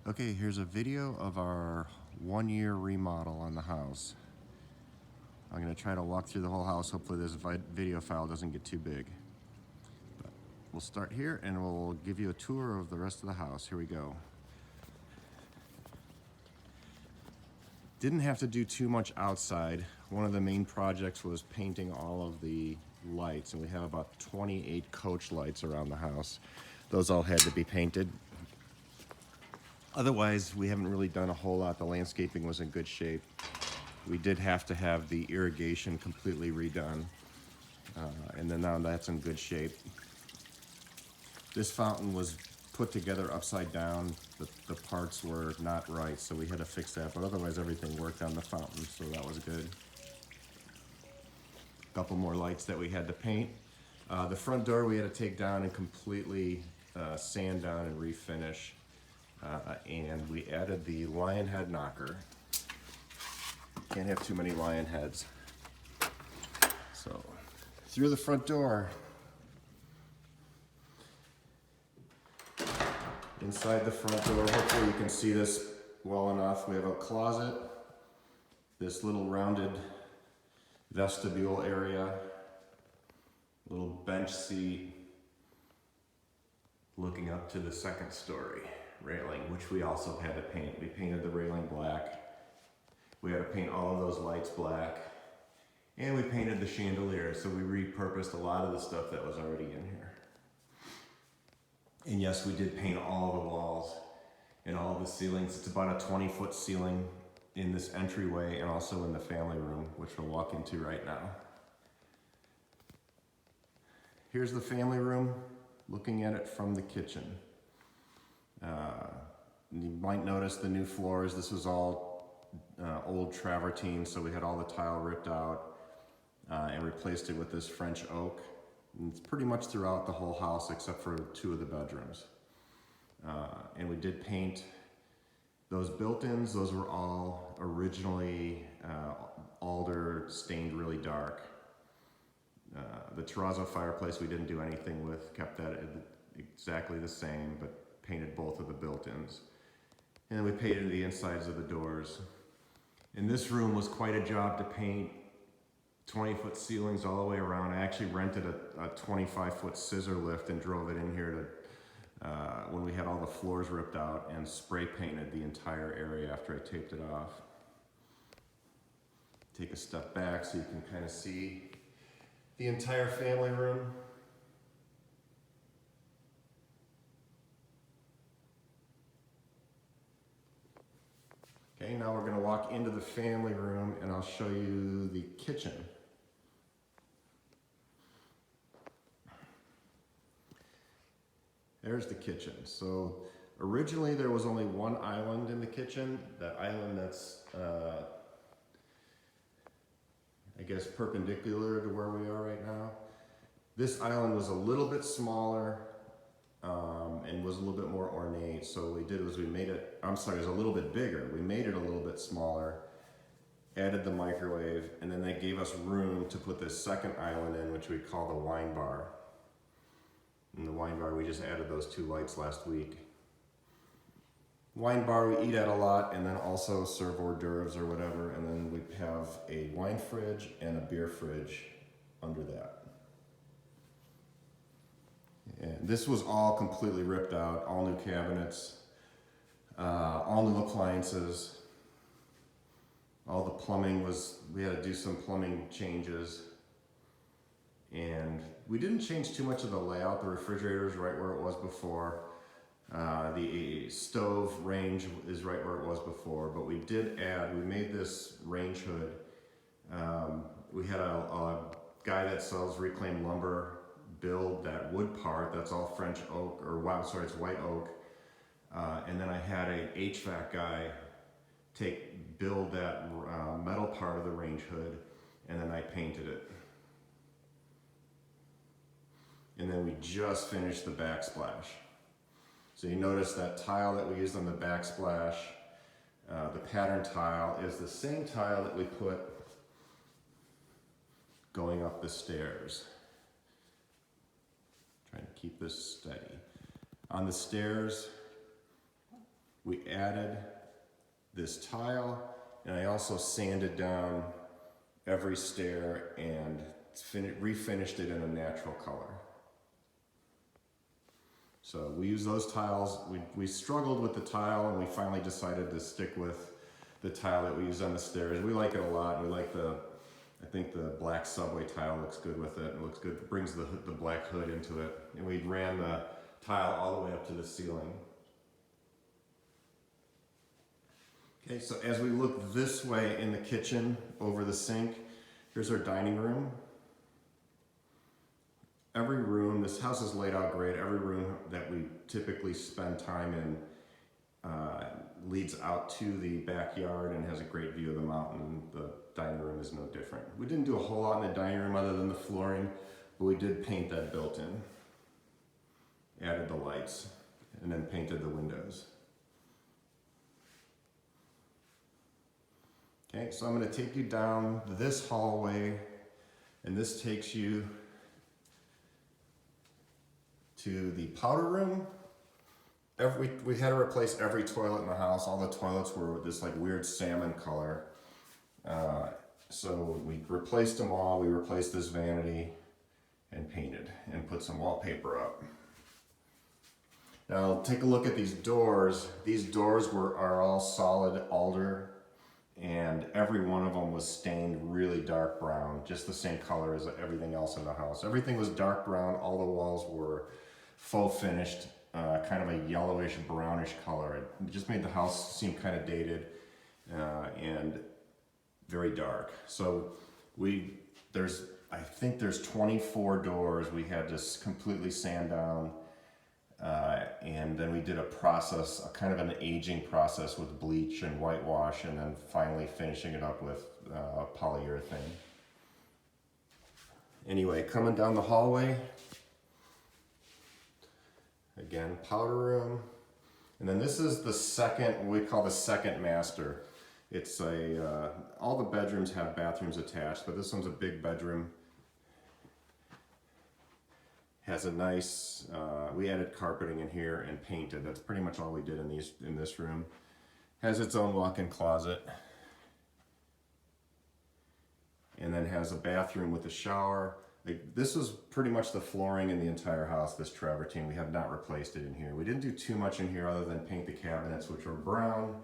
Okay, here's a video of our 1-year remodel on the house. I'm going to try to walk through the whole house. Hopefully this video file doesn't get too big. But we'll start here and we'll give you a tour of the rest of the house. Here we go. Didn't have to do too much outside. One of the main projects was painting all of the lights, and we have about 28 coach lights around the house. Those all had to be painted. Otherwise, we haven't really done a whole lot. The landscaping was in good shape. We did have to have the irrigation completely redone, and then now that's in good shape. This fountain was put together upside down. The parts were not right, so we had to fix that, but otherwise everything worked on the fountain, so that was good. A couple more lights that we had to paint. The front door we had to take down and completely sand down and refinish. And we added the lion head knocker. Can't have too many lion heads. So, through the front door. Inside the front door, hopefully you can see this well enough. We have a closet, this little rounded vestibule area, little bench seat, looking up to the second story railing, which we also had to paint. We painted the railing black. We had to paint all of those lights black. And we painted the chandelier, so we repurposed a lot of the stuff that was already in here. And yes, we did paint all the walls and all the ceilings. It's about a 20-foot ceiling in this entryway and also in the family room, which we'll walk into right now. Here's the family room, looking at it from the kitchen. You might notice the new floors. This was all old travertine, so we had all the tile ripped out and replaced it with this French oak. And it's pretty much throughout the whole house except for 2 of the bedrooms. And we did paint those built-ins. Those were all originally alder, stained really dark. The terrazzo fireplace we didn't do anything with, kept that exactly the same, but painted both of the built-ins. And then we painted the insides of the doors. And this room was quite a job to paint. 20-foot ceilings all the way around. I actually rented a 25-foot scissor lift and drove it in here to, when we had all the floors ripped out, and spray painted the entire area after I taped it off. Take a step back so you can kind of see the entire family room. Okay, now we're going to walk into the family room and I'll show you the kitchen. There's the kitchen. So originally there was only one island in the kitchen. That island that's, I guess, perpendicular to where we are right now. This island was a little bit smaller and was a little bit more ornate. So what we did was we made it, it was a little bit bigger. We made it a little bit smaller, added the microwave, and then that gave us room to put this second island in, which we call the wine bar. In the wine bar, we just added those 2 lights last week. Wine bar, we eat at a lot, and then also serve hors d'oeuvres or whatever, and then we have a wine fridge and a beer fridge under that. And this was all completely ripped out, all new cabinets, all new appliances. All the plumbing we had to do some plumbing changes. And we didn't change too much of the layout. The refrigerator is right where it was before. The stove range is right where it was before, but we did add, we made this range hood. We had a guy that sells reclaimed lumber build that wood part. That's all French oak, or wow, sorry, it's white oak. And then I had a HVAC guy build that metal part of the range hood, and then I painted it. And then we just finished the backsplash. So you notice that tile that we used on the backsplash, the pattern tile, is the same tile that we put going up the stairs. Trying to keep this steady. On the stairs, We added this tile, and I also sanded down every stair and refinished it in a natural color. So we use those tiles. We struggled with the tile, and we finally decided to stick with the tile that we use on the stairs. We like it a lot. We like I think the black subway tile looks good with it. It looks good. It brings the black hood into it. And we ran the tile all the way up to the ceiling. Okay, so as we look this way in the kitchen over the sink, here's our dining room. Every room, this house is laid out great. Every room that we typically spend time in leads out to the backyard and has a great view of the mountain. The dining room is no different. We didn't do a whole lot in the dining room other than the flooring, but we did paint that built in. Added the lights, and then painted the windows. Okay, so I'm going to take you down this hallway, and this takes you to the powder room. We had to replace every toilet in the house. All the toilets were this like weird salmon color. So we replaced them all. We replaced this vanity and painted and put some wallpaper up. Now take a look at these doors. These doors are all solid alder, and every one of them was stained really dark brown, just the same color as everything else in the house. Everything was dark brown. All the walls were faux finished, kind of a yellowish brownish color. It just made the house seem kind of dated and very dark. So I think there's 24 doors we had to completely sand down, and then we did a kind of an aging process with bleach and whitewash, and then finally finishing it up with polyurethane. Anyway, coming down the hallway, again, powder room. And then this is the second, what we call the second master. It's all the bedrooms have bathrooms attached, but this one's a big bedroom. Has a nice, we added carpeting in here and painted. That's pretty much all we did in this room. Has its own walk-in closet. And then has a bathroom with a shower. This was pretty much the flooring in the entire house, this travertine. We have not replaced it in here. We didn't do too much in here other than paint the cabinets, which were brown.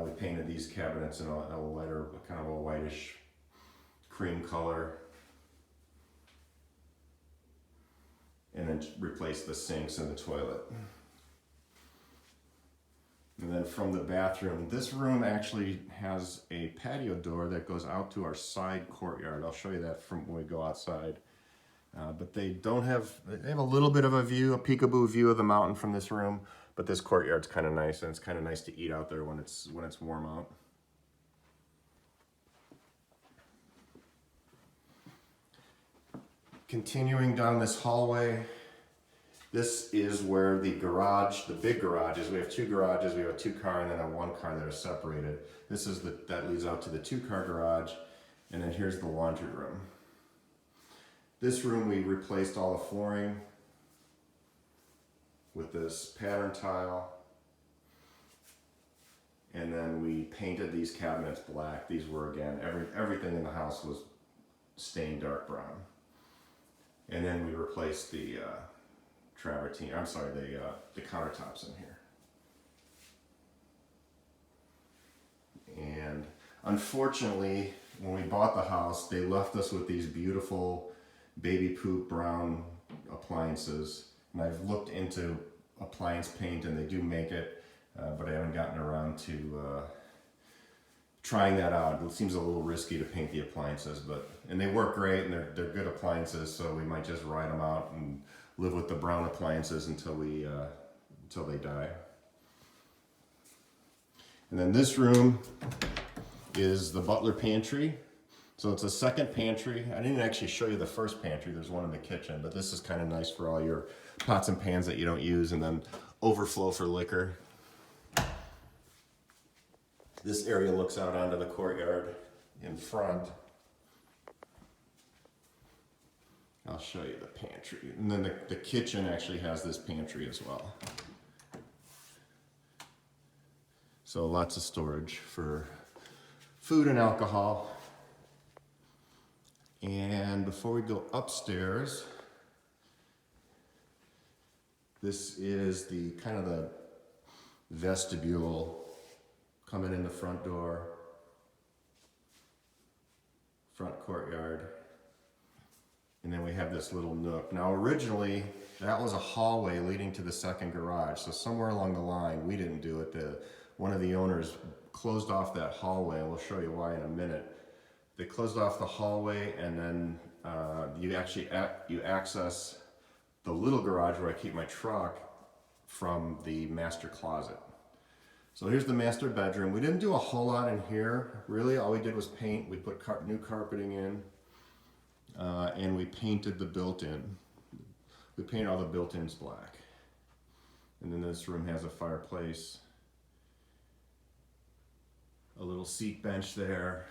We painted these cabinets in a lighter, kind of a whitish cream color. And then replaced the sinks and the toilet. And then from the bathroom, this room actually has a patio door that goes out to our side courtyard. I'll show you that from when we go outside. But they have a little bit of a peekaboo view of the mountain from this room, but this courtyard's kind of nice, and it's kind of nice to eat out there when it's warm out. Continuing down this hallway, this is where the garage, the big garage is. We have two garages. We have a 2-car and then a 1-car that are separated. That leads out to the 2-car garage, and then here's the laundry room. This room we replaced all the flooring with this pattern tile, and then we painted these cabinets black. These were, again, everything in the house was stained dark brown. And then we replaced the travertine, the countertops in here. And unfortunately, when we bought the house, they left us with these beautiful baby poop brown appliances. And I've looked into appliance paint, and they do make it, but I haven't gotten around to trying that out. It seems a little risky to paint the appliances, and they work great, and they're good appliances, so we might just ride them out and live with the brown appliances until they die. And then this room is the butler pantry. So it's a second pantry. I didn't actually show you the first pantry. There's one in the kitchen, but this is kind of nice for all your pots and pans that you don't use, and then overflow for liquor. This area looks out onto the courtyard in front. I'll show you the pantry. And then the kitchen actually has this pantry as well. So lots of storage for food and alcohol. And before we go upstairs, this is the kind of the vestibule coming in the front door, front courtyard. And then we have this little nook. Now originally, that was a hallway leading to the second garage. So somewhere along the line, we didn't do it. One of the owners closed off that hallway, and we'll show you why in a minute. They closed off the hallway, and then you access the little garage where I keep my truck from the master closet. So here's the master bedroom. We didn't do a whole lot in here. Really, all we did was paint. We put new carpeting in, and we painted the built-in. We painted all the built-ins black. And then this room has a fireplace, a little seat bench there,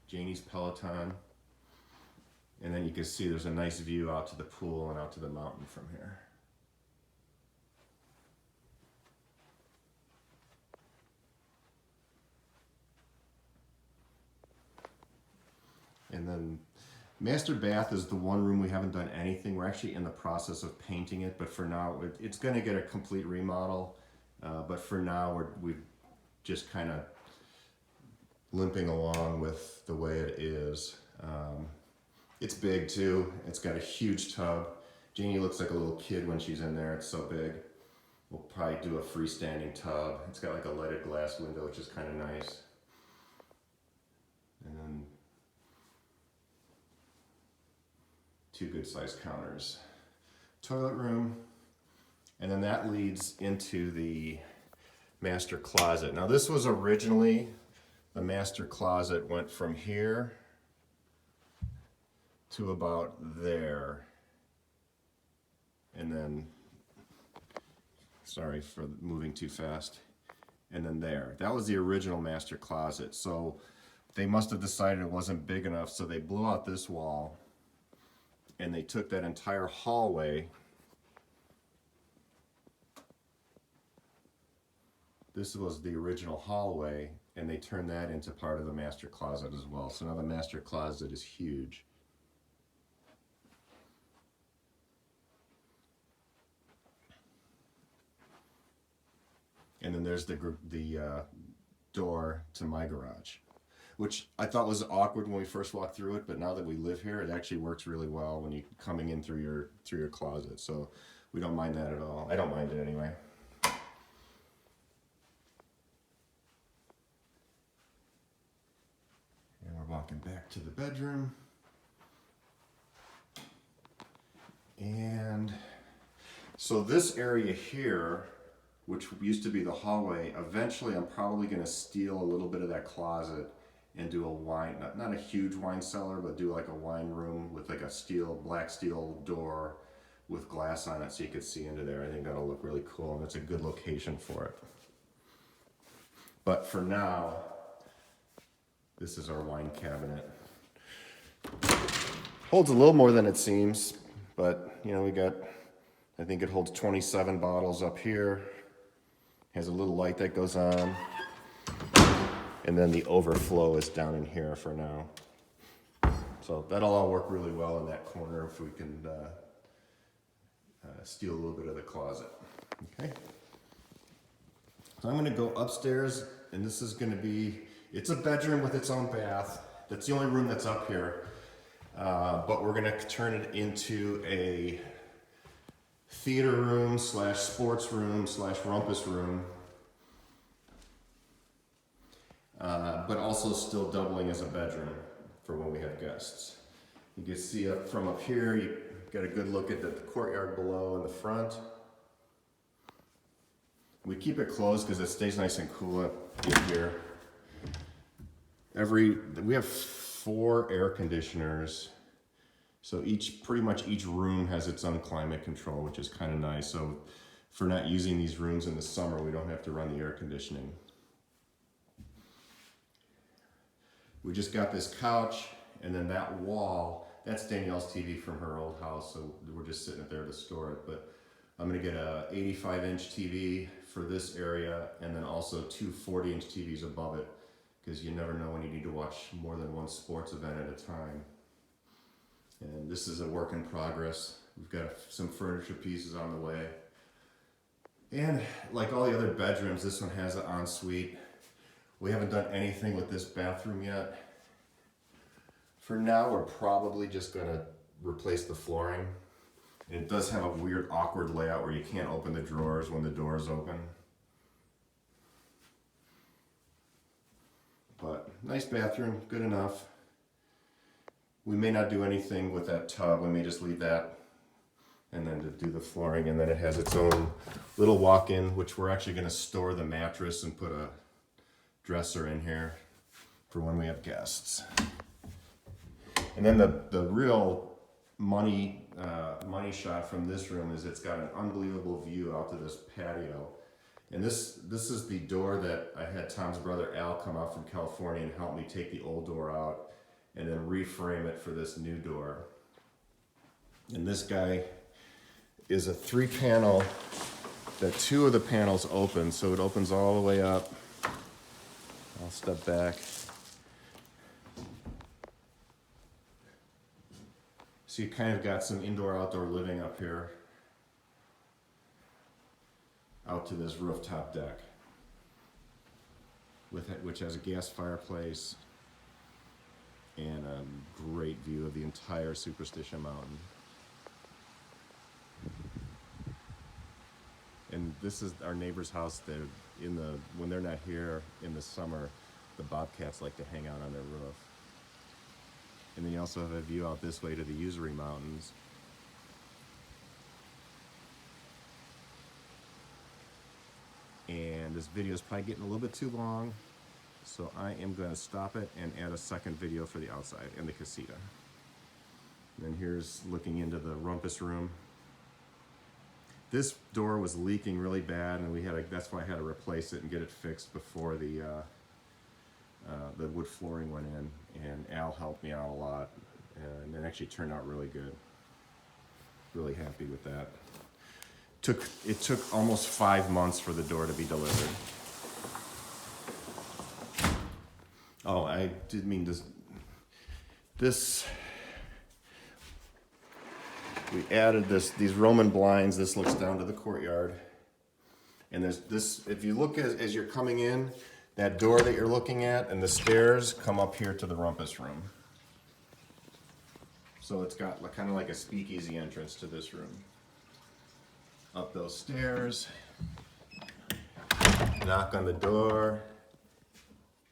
Janie's Peloton. And then you can see there's a nice view out to the pool and out to the mountain from here. And then master bath is the one room we haven't done anything. We're actually in the process of painting it, but for now it's going to get a complete remodel. But for now we're just kind of limping along with the way it is. It's big too. It's got a huge tub. Janie looks like a little kid when she's in there. It's so big. We'll probably do a freestanding tub. It's got like a lighted glass window, which is kind of nice. And then 2 good sized counters. Toilet room. And then that leads into the master closet. Now this was originally, the master closet went from here to about there. And then, sorry for moving too fast. And then there. That was the original master closet. So they must have decided it wasn't big enough, so they blew out this wall and they took that entire hallway. This was the original hallway, and they turned that into part of the master closet as well. So now the master closet is huge. And then there's the door to my garage, which I thought was awkward when we first walked through it, but now that we live here, it actually works really well when you're coming in through your closet. So we don't mind that at all. I don't mind it anyway. And we're walking back to the bedroom. And so this area here, which used to be the hallway, eventually I'm probably going to steal a little bit of that closet and do a wine, not a huge wine cellar, but do like a wine room with like a black steel door with glass on it so you could see into there. I think that'll look really cool, and it's a good location for it. But for now, this is our wine cabinet. Holds a little more than it seems, but you know, I think it holds 27 bottles up here. Has a little light that goes on. And then the overflow is down in here for now. So that'll all work really well in that corner if we can steal a little bit of the closet. Okay. So I'm gonna go upstairs, and this is gonna be, it's a bedroom with its own bath. That's the only room that's up here. But we're gonna turn it into a theater room / sports room / rumpus room. But also still doubling as a bedroom for when we have guests. You can see from up here, you get a good look at the courtyard below in the front. We keep it closed because it stays nice and cool up in here. We have 4 air conditioners. So pretty much each room has its own climate control, which is kind of nice. So for not using these rooms in the summer, we don't have to run the air conditioning. We just got this couch, and then that wall, that's Danielle's TV from her old house, so we're just sitting it there to store it. But I'm gonna get a 85-inch TV for this area, and then also two 40-inch TVs above it, because you never know when you need to watch more than one sports event at a time. And this is a work in progress. We've got some furniture pieces on the way. And like all the other bedrooms, this one has an ensuite. We haven't done anything with this bathroom yet. For now, we're probably just gonna replace the flooring. It does have a weird, awkward layout where you can't open the drawers when the door is open. But nice bathroom, good enough. We may not do anything with that tub. We may just leave that and then to do the flooring. And then it has its own little walk-in, which we're actually going to store the mattress and put a dresser in here for when we have guests. And then the real money shot from this room is it's got an unbelievable view out to this patio. And this is the door that I had Tom's brother Al come out from California and help me take the old door out and then reframe it for this new door. And this guy is a 3-panel that 2 of the panels open, so it opens all the way up. I'll step back. So you kind of got some indoor-outdoor living up here out to this rooftop deck, which has a gas fireplace and a great view of the entire Superstition Mountain. And this is our neighbor's house. When they're not here in the summer, the bobcats like to hang out on their roof. And then you also have a view out this way to the Usury Mountains. And this video is probably getting a little bit too long, so I am going to stop it and add a second video for the outside and the casita. And then here's looking into the rumpus room. This door was leaking really bad, and that's why I had to replace it and get it fixed before the wood flooring went in. And Al helped me out a lot, and it actually turned out really good. Really happy with that. It took almost 5 months for the door to be delivered. Oh, I did mean this. We added these Roman blinds. This looks down to the courtyard. And there's this, if you look as you're coming in, that door that you're looking at and the stairs come up here to the rumpus room. So it's got kind of like a speakeasy entrance to this room. Up those stairs, knock on the door,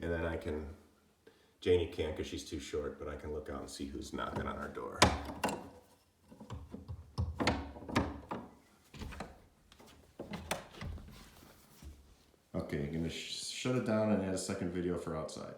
and then Janie can't because she's too short, but I can look out and see who's knocking on our door. Okay, I'm gonna shut it down and add a second video for outside.